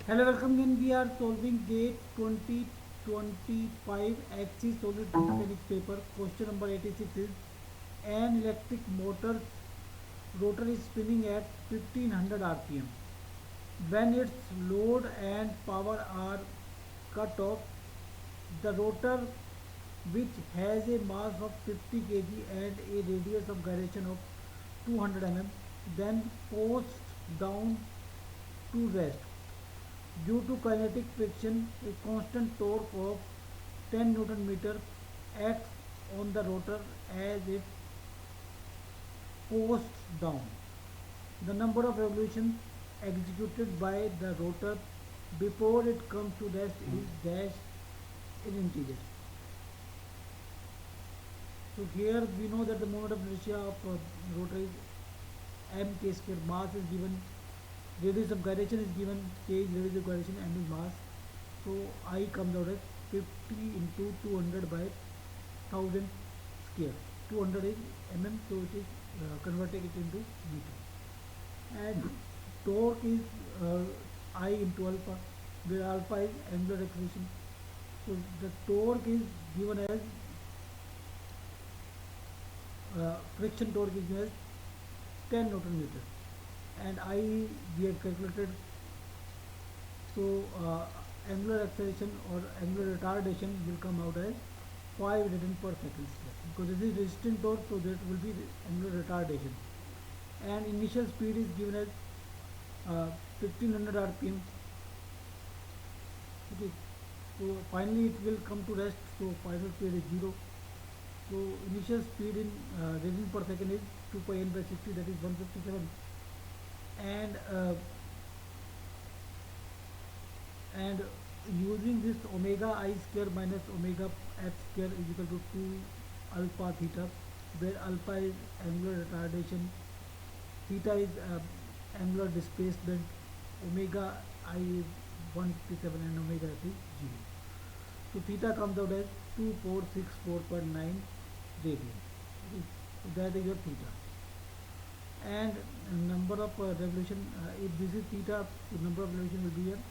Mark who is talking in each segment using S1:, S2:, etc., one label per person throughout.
S1: Hello, welcome again. We are solving GATE 2025 XC Solid Mechanics paper. Question number 86 is an electric motor's rotor is spinning at 1500 rpm. When its load and power are cut off, the rotor, which has a mass of 50 kg and a radius of gyration of 200 mm, then forced down to rest. Due to kinetic friction, a constant torque of 10 Newton meter acts on the rotor as it coasts down. The number of revolutions executed by the rotor before it comes to rest is dash in integers. So here we know that the moment of inertia of rotor is m k square. Mass is given, radius of gyration is given, k is radius of gyration, m is mass. So I comes out as 50 into 200 by 1000 square. 200 is mm, so it is converting it into meter. And torque is I into alpha, where alpha is angular acceleration. So the torque is given as friction torque is given as 10 Newton meter, and I we have calculated. So angular acceleration or angular retardation will come out as 5 Newton per second square, because this is resistant torque, so that will be angular retardation. And initial speed is given as 1500 rpm. Okay, so finally it will come to rest, so final speed is 0. So initial speed in radian per second is 2 pi n by 60, that is 157. And and using this omega I square minus omega f square is equal to 2 alpha theta, where alpha is angular retardation, theta is angular displacement, omega I is 157 and omega f is 0. So theta comes out as 2464.9 radian. Okay. So that is your theta. And number of revolution, if this is theta, the number of revolution will be here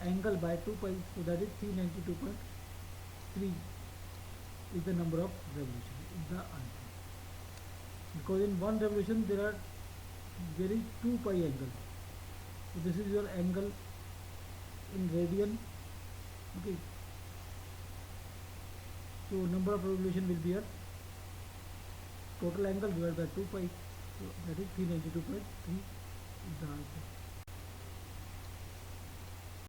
S1: angle by 2 pi, so that is 392.3 is the number of revolution, is the answer. Because in one revolution there is 2 pi angle, so this is your angle in radian. Okay, so number of revolution will be here total angle divided by 2 pi, so that is 392.3 is the answer.